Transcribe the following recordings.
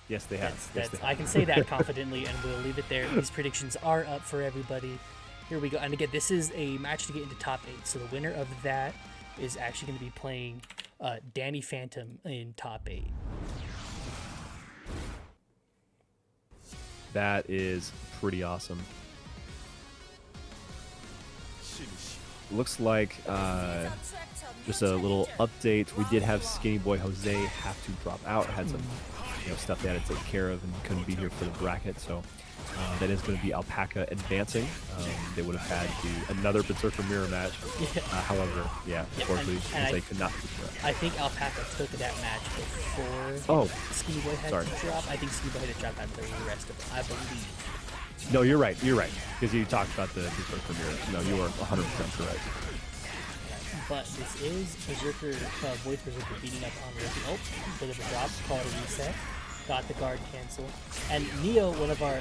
Yes, they have. I can say that confidently, and we'll leave it there. These predictions are up for everybody. Here we go. And again, this is a match to get into top 8. So the winner of that is actually going to be playing Danny Phantom in top 8. That is pretty awesome. Looks like just a little update. We did have Skinny Boy Jose have to drop out. Had some stuff they had to take care of and couldn't be here for the bracket. So that is going to be Alpaca advancing. They would have had to do another Berserker Mirror match. However, unfortunately, Jose could not. I think Alpaca took that match before Skinny Boy had to drop. I think Skinny Boy had to drop after the rest of it, I believe. No, you're right. You're right. Because you talked about the Berserker Mirror. No, you are 100% correct. But this is Berserker, Voice Berserker beating up on Ricky. Oh, bit of a drop, call it a reset. Got the guard cancel. And Neo, one of our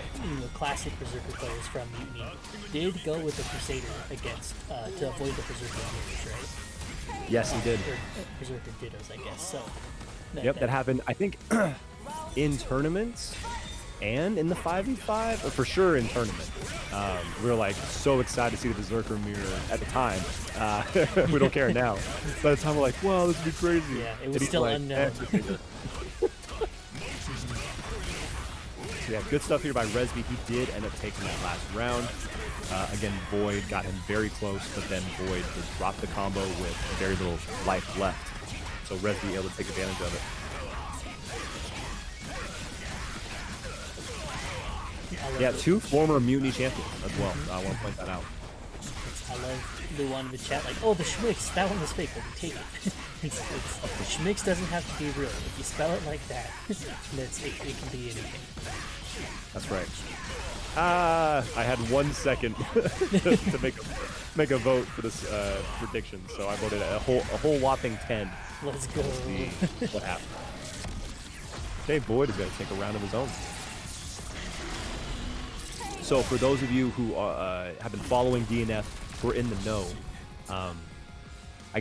classic Berserker players from Mutiny, did go with the Crusader against, to avoid the Berserker Mirrors, right? Yes, he did. Or Berserker Dittos, I guess. So. That happened, I think, in tournaments. And in the 5v5, or for sure in tournament. We were like so excited to see the Berserker Mirror at the time. We don't care now. By the time we're like, wow, this would be crazy. Yeah, it was still like, unknown. So yeah, good stuff here by Resby. He did end up taking that last round. Again, Void got him very close, but then Void would drop the combo with very little life left. So Resby able to take advantage of it. Yeah, 2 former Mutiny champions as well. I want to point that out. I love Luan in the chat, like, oh, the Schmix, that one was fake, but we take it. Schmix doesn't have to be real. If you spell it like that, it can be anything. That's right. I had 1 second to make a vote for this prediction, so I voted a whole whopping 10. Let's go. Let's see what happened. Okay, Void is going to take a round of his own. So for those of you who have been following DNF, who are in the know, I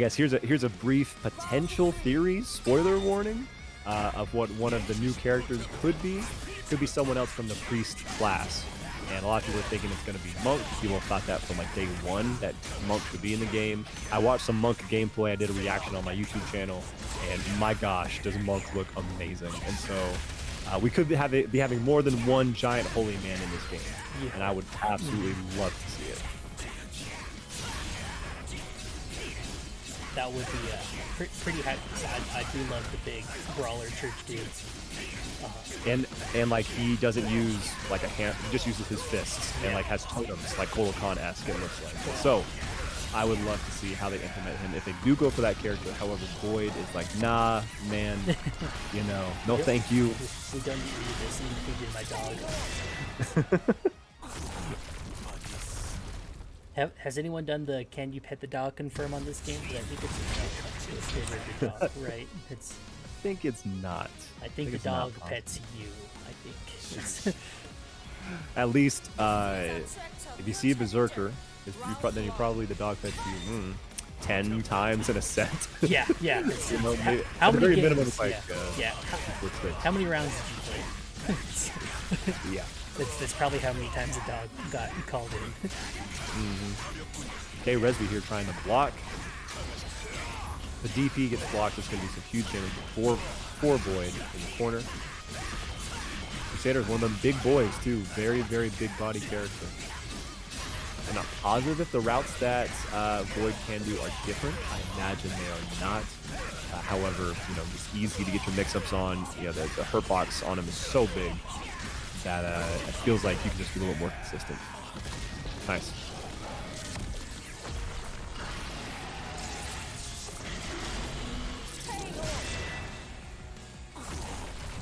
guess here's a brief potential theory, spoiler warning, of what one of the new characters could be. Could be someone else from the Priest class. And a lot of people are thinking it's going to be Monk. People thought that from like day 1, that Monk should be in the game. I watched some Monk gameplay. I did a reaction on my YouTube channel, and my gosh, does Monk look amazing. And so we could be having more than one giant holy man in this game, and I would absolutely love to see it. That would be pretty hype. I do love the big brawler church dudes. And like he doesn't use like a hand, he just uses his fists and like has totems like Kolokan-esque it looks like. So I would love to see how they implement him if they do go for that character. However, Void is like, nah, man, no thank you. We don't need this, even if we did my dog. Has anyone done the can you pet the dog confirm on this game? Because I think it's a dog, right? I think it's not. I think the dog pets you. I think. At least, if you see a Berserker, then probably the dog pets you 10 times in a set. Yeah. How many games? Minimum, like, how many rounds did you play? Yeah. That's probably how many times a dog got called in. Okay, Resby here trying to block. The DP gets blocked. It's going to do some huge damage for Void in the corner. Crusader is one of them big boys too. Very, very big body character. I'm not positive if the routes that Void can do are different. I imagine they are not. However, just easy to get your mix-ups on. The hurt box on him is so big that it feels like you can just be a little more consistent. Nice.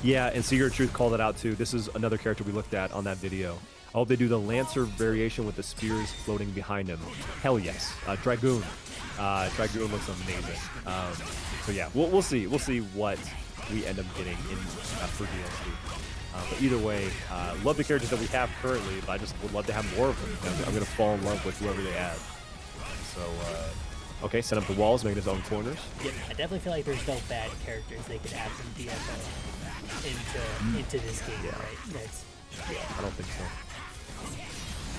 Yeah, and Seeker of Truth called it out too. This is another character we looked at on that video. I hope they do the Lancer variation with the spears floating behind him. Hell yes. Dragoon. Dragoon looks amazing. So yeah, we'll see. We'll see what we end up getting in for DLC. But either way, love the characters that we have currently, but I just would love to have more of them. I'm going to fall in love with whoever they add. So, okay, set up the walls, making his own corners. Yeah, I definitely feel like there's no bad characters they could add from DFO. into this game, Yeah. right? That's I don't think so.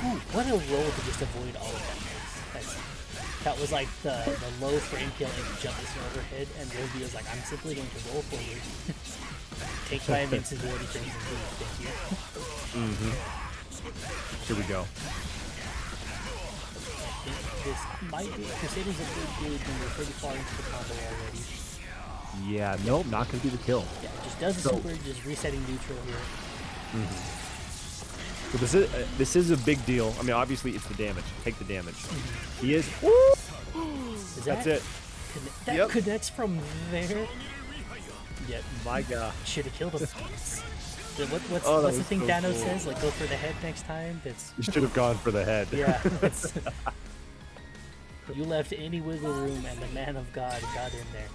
ooh, what a roll to just avoid all of that noise. That was like the low frame kill and jump this overhead, and Resby was like, I'm simply going to roll forward. Take my invincibility frames and move, thank you. Here we go. This might be Crusader's a good dude when we're pretty far into the combo already. Yeah, nope, not gonna be the kill. Yeah, just does a super, just resetting neutral here. So this is a big deal. I mean, obviously it's the damage. Take the damage. He is. That's it. That connects from there. Yep. My God. Should have killed him. What's the thing so Dano cool. says? Like, go for the head next time? That's You should have gone for the head. yeah. You left any wiggle room, and the man of God got in there.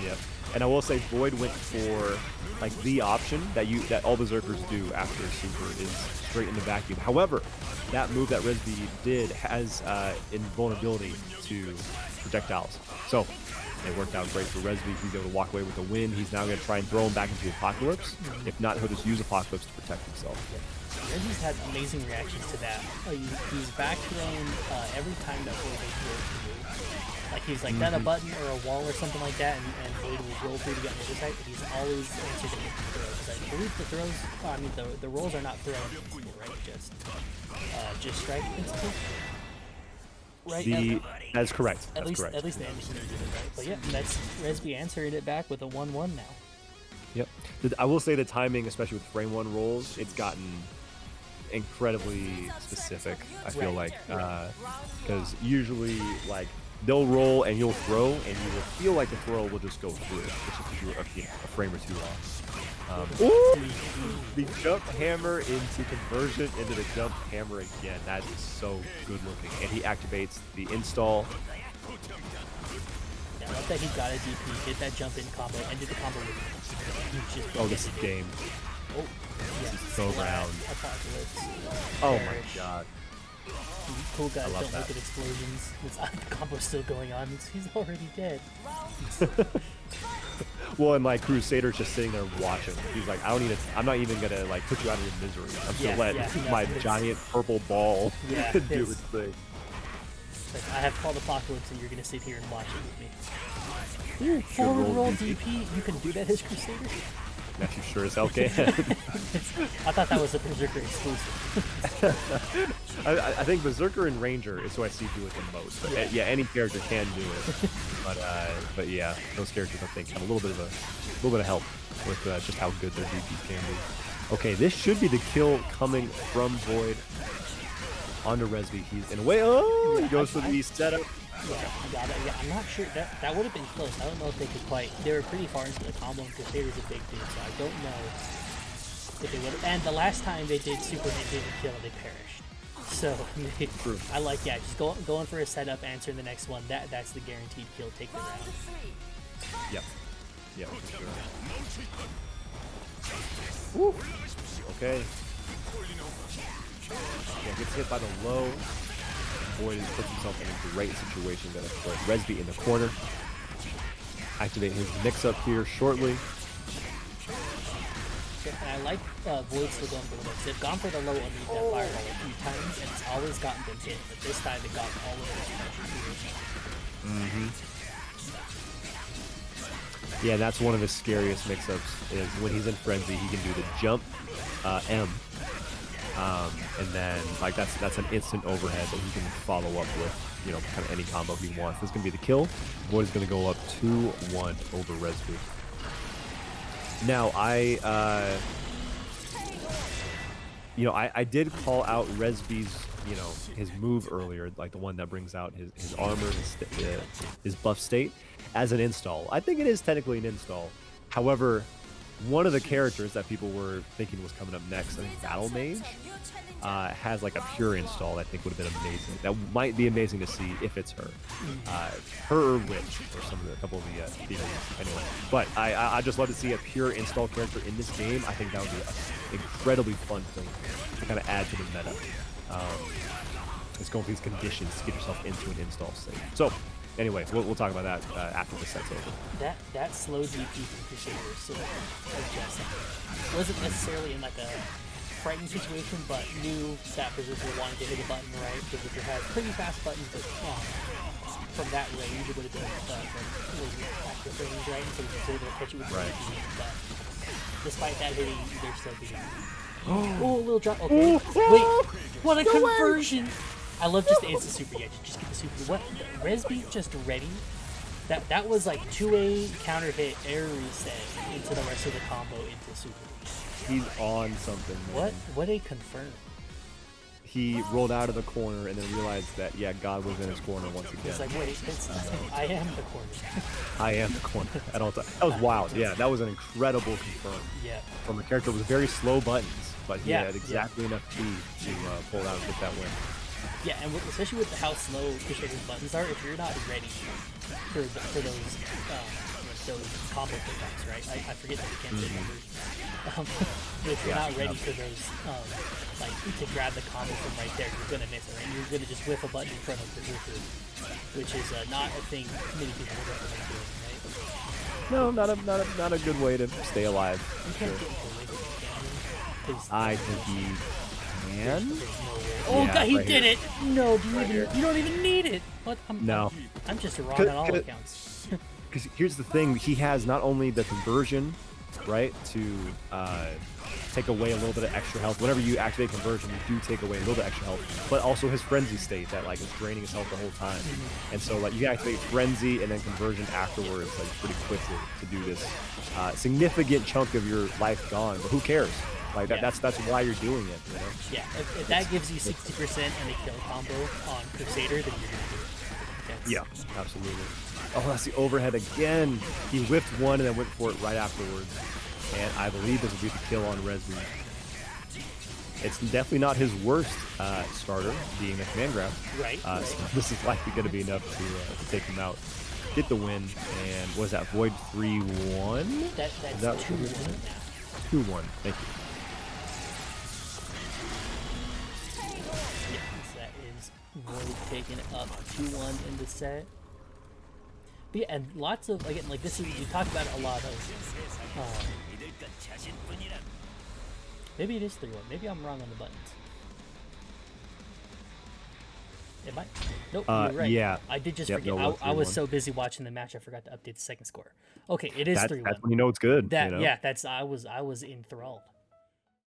Yep. And I will say Void went for like the option that all berserkers do after super is straight into vacuum. However, that move that Resby did has invulnerability to projectiles. So it worked out great for Resby. He's able to walk away with a win. He's now going to try and throw him back into Apocalypse. If not, he'll just use Apocalypse to protect himself. Reggie's had amazing reactions to that. He's back thrown every time that Void has rolled through. Like he's like done a button or a wall or something like that, and Void will roll through to get on the other side, but he's always answered it with the throw. Because I believe the throws, well, I mean the rolls are not thrown invincible, right? Just strike invincible. Right. That's correct. At least the ending did it, right? But yeah, that's Resby answering it back with a 1-1 now. Yep. I will say the timing, especially with frame 1 rolls, it's gotten incredibly specific, I feel like. Because usually, like, they'll roll and you'll throw, and you will feel like the throw will just go through, just because you're a frame or two off. The jump hammer into conversion into the jump hammer again. That is so good looking. And he activates the install. Yeah, I love that he got a DP, did that jump in combo, and did the combo with Oh, this is game. Oh, yeah. This is so round. Apocalypse. Oh Perish. my God. Cool guys love don't that. look at explosions. The combo's still going on. He's already dead. Well, and like Crusader's just sitting there watching. He's like, I'm not even gonna like put you out of your misery. I'm still letting my giant purple ball do its thing. Like, I have called Apocalypse, and you're gonna sit here and watch it with me. Ooh, forward roll DP. You can do that as Crusader? That you sure as hell can. I thought that was a Berserker exclusive. I think Berserker and Ranger is who I see do it the most. But yeah, any character can do it. But yeah, those characters I think have a little bit of help with just how good their DPs can be. Okay, this should be the kill coming from Void onto Resby. He's in a way. Oh, he goes for the setup. Yeah, I'm not sure. That would have been close. I don't know if they could quite. They were pretty far into the combo, and Crusader's a big dude, so I don't know if they would. And the last time they did super and they didn't kill, they perished. So I like just going for a setup, answering the next one. That's the guaranteed kill. Take the round. Yep, for sure. Woo. Okay. Yeah, gets hit by the low. Void puts himself in a great situation. Gonna put Resby in the corner. Activate his mix-up here shortly. And I like Void still going for the mix. They've gone for the low underneath that fireball a few times, and it's always gotten them hit. But this time they got all of those pressure. Yeah, that's one of his scariest mix-ups. Is when he's in frenzy, he can do the jump M. And then like that's an instant overhead that he can follow up with, kind of any combo he wants. This is gonna be the kill. Void is gonna go up 2-1 over Resby. Now I did call out Resby's his move earlier, like the one that brings out his armor, his buff state, as an install. I think it is technically an install. However, one of the characters that people were thinking was coming up next, I think Battle Mage, has like a pure install that I think would have been amazing. That might be amazing to see if it's her. Her or Witch, or a couple of the theories, anyway. But I just love to see a pure install character in this game. I think that would be an incredibly fun thing to kind of add to the meta. It's going for these conditions to get yourself into an install state. So, anyway, we'll talk about that after the set's over. That slow DP from Crusader is so adjusting. Wasn't necessarily in like a frightening situation, but knew that Berserker wanted to hit a button right. Berserker has pretty fast buttons, but from that range it would have been active range, right? So he was able to catch it with the DP. But despite that hitting, they're still beating. Oh, a little drop. Okay. Wait, what a conversion! I love just the instant super. Yeah, just get the super. What? Resby just ready? That was like 2A counter hit air reset into the rest of the combo into super. He's on something, man. What a confirm. He rolled out of the corner and then realized that, yeah, God was in his corner once again. It's like, wait, I am the corner. I am the corner at all times. That was wild. Yeah, that was an incredible confirm. Yeah. From a character with very slow buttons, but he had exactly enough speed to pull out and get that win. Yeah, and especially with how slow Crusader's buttons are, if you're not ready for those combo pickups, right? I forget that you can't say numbers. If you're not ready for those, like, to grab the combo from right there, you're gonna miss it, right? You're gonna just whiff a button in front of Berserker, which is not a thing many people would recommend doing, right? No, not a good way to stay alive. You can't get into the can you? I think he can. Oh god, he did it! No, you don't even need it. What? I'm just wrong on all accounts. Because here's the thing, he has not only the conversion, right, to take away a little bit of extra health. Whenever you activate conversion, you do take away a little bit extra health, but also his frenzy state that like is draining his health the whole time. And so like you can activate frenzy and then conversion afterwards, like pretty quickly to do this significant chunk of your life gone. But who cares? Like that's why you're doing it, you know? Yeah, if that gives you 60% and a kill combo on Crusader, then you're gonna do it. Yeah, absolutely. Oh, that's the overhead again. He whiffed one and then went for it right afterwards. And I believe this will be the kill on Resby. It's definitely not his worst starter, being a command grab. Right. So this is likely going to be enough to take him out. Get the win. And what is that? Void 3-1? That's 2-1 now. 2-1. Thank you. That is Void taking it up 2-1 in the set. But yeah, and lots of, again, like this is, we talked about it a lot of, maybe it is 3-1, maybe I'm wrong on the buttons. It might, nope, you're right. Yeah. I did just forget, I was so busy watching the match, I forgot to update the second score. Okay, it is 3-1. That's when you know it's good. That, you know? yeah, I was enthralled.